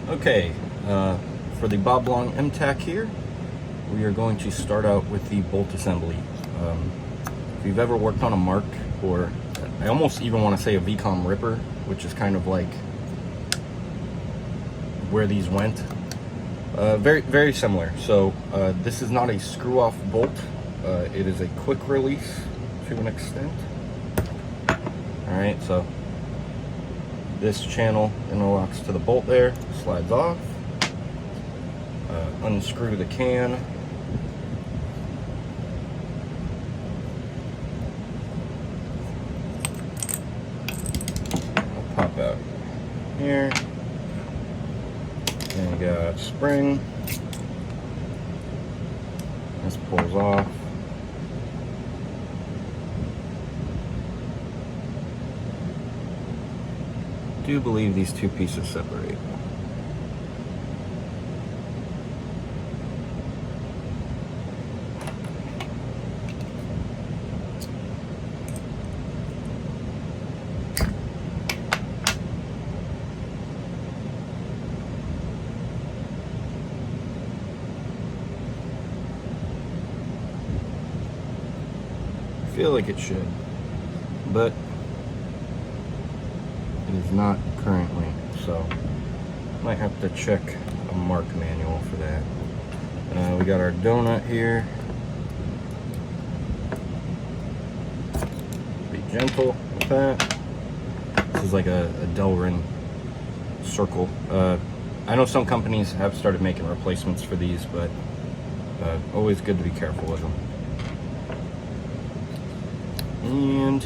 Okay, for the Bob Long MTAC here, we are going to start out with the bolt assembly. If you've ever worked on a Mark, or I almost even want to say a VCOM Ripper, which is kind of like where these went, very similar. So this is not a screw-off bolt. It is a quick release to an extent. Alright, so this channel interlocks to the bolt there, slides off. Unscrew the can. I'll pop out here. And you got a spring. This pulls off. I do believe these two pieces separate. I feel like it should, but it is not currently, so might have to check a Mark manual for that. We got our donut here. Be gentle with that. This is like a Delrin circle. I know some companies have started making replacements for these, but always good to be careful with them. And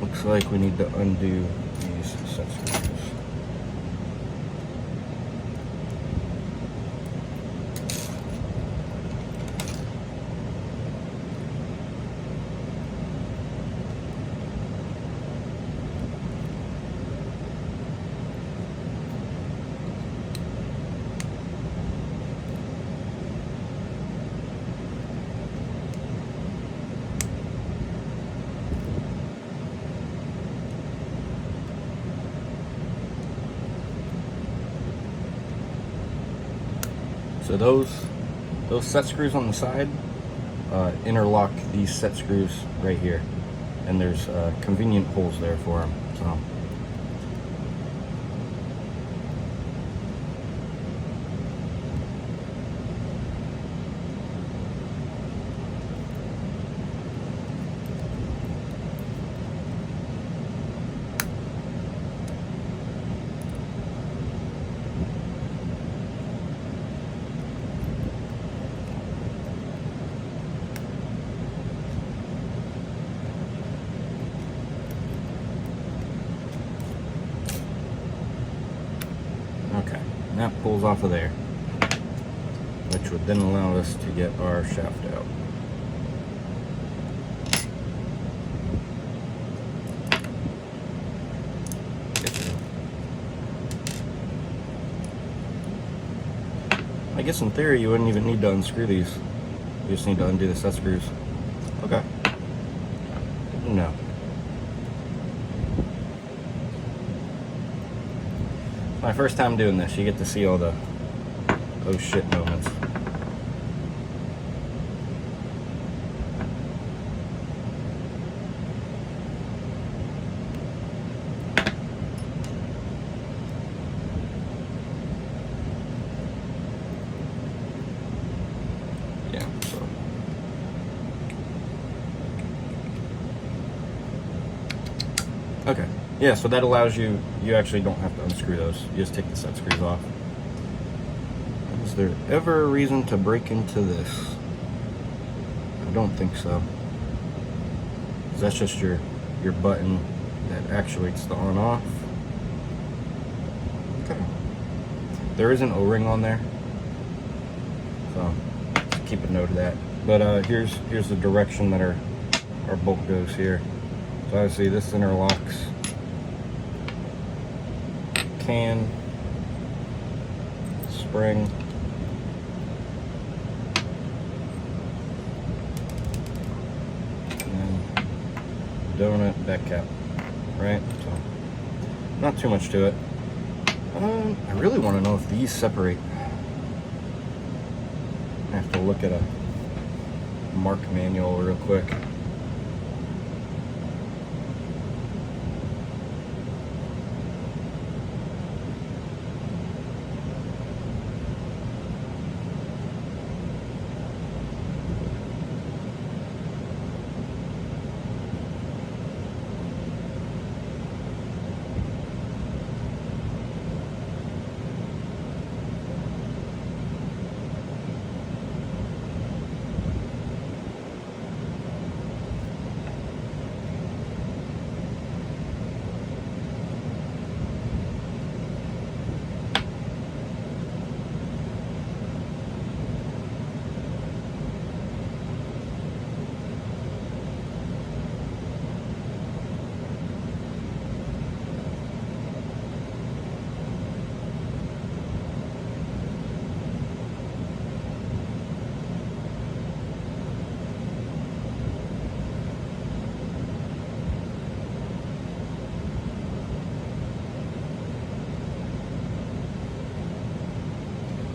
looks like we need to undo these set screws. So those set screws on the side interlock these set screws right here, and there's convenient holes there for them. So okay, and that pulls off of there, which would then allow us to get our shaft out. I guess in theory you wouldn't even need to unscrew these. You just need to undo the set screws. Okay. No. My first time doing this, you get to see all the oh shit moments. Yeah, so. Okay. Yeah, so that allows you actually don't have to unscrew those. You just take the set screws off. Is there ever a reason to break into this? I don't think so. 'Cause that's just your button that actuates the on-off. Okay. There is an O-ring on there, so keep a note of that. But here's the direction that our bolt goes here. So obviously this interlocks can, spring, and donut back cap, right? So not too much to it. I really want to know if these separate. I have to look at a mark manual real quick.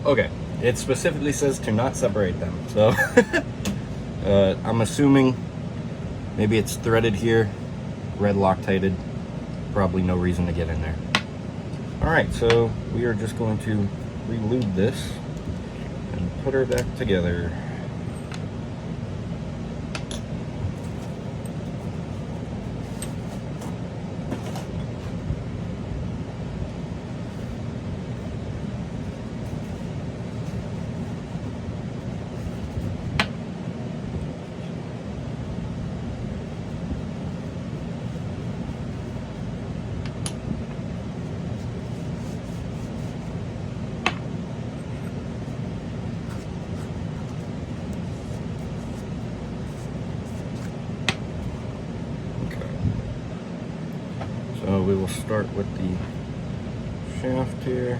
Okay, it specifically says to not separate them, so I'm assuming maybe it's threaded here, red Loctited, probably no reason to get in there. Alright, so we are just going to re-lube this and put her back together. So we will start with the shaft here.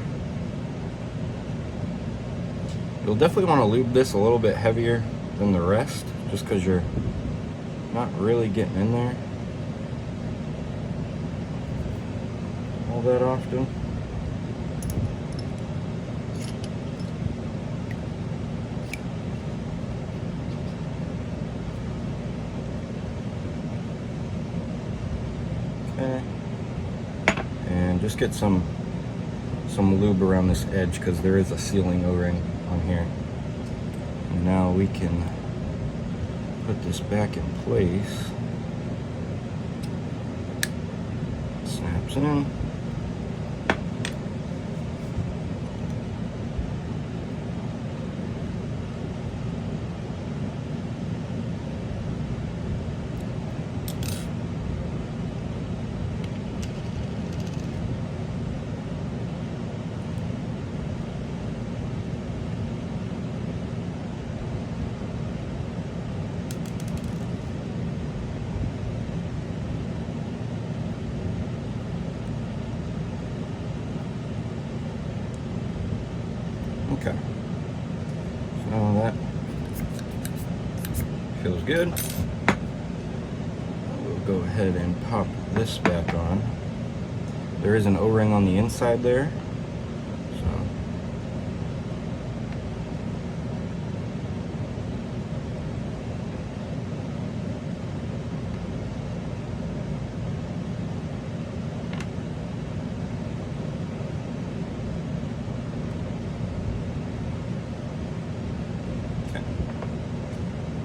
You'll definitely want to lube this a little bit heavier than the rest, just because you're not really getting in there all that often. Okay. And just get some lube around this edge, because there is a sealing O-ring on here. And now we can put this back in place. Snaps in. Okay, so that feels good. We'll go ahead and pop this back on. There is an O-ring on the inside there, so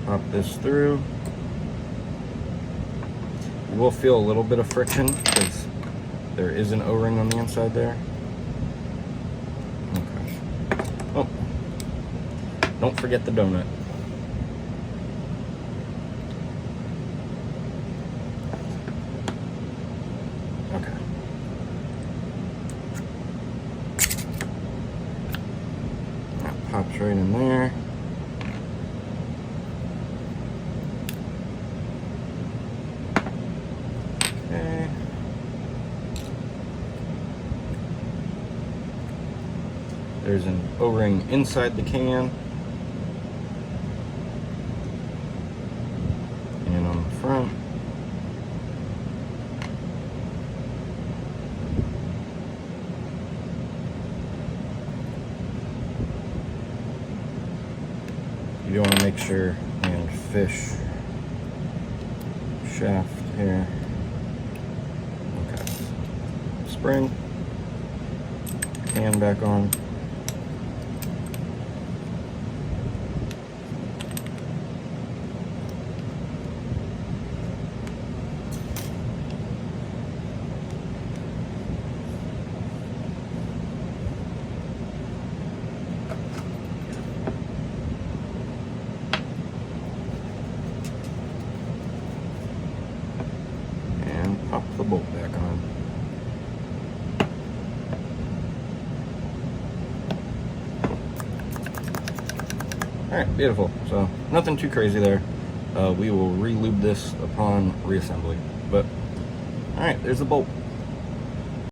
pop this through. You will feel a little bit of friction because there is an O-ring on the inside there. Okay. Oh, don't forget the donut. Okay. That pops right in there. Okay. There's an O-ring inside the can and on the front. you want to make sure and fish shaft here. Okay. Spring. Hand back on. Pop the bolt back on. Alright, beautiful. So, nothing too crazy there. We will re-lube this upon reassembly. But, alright, there's the bolt.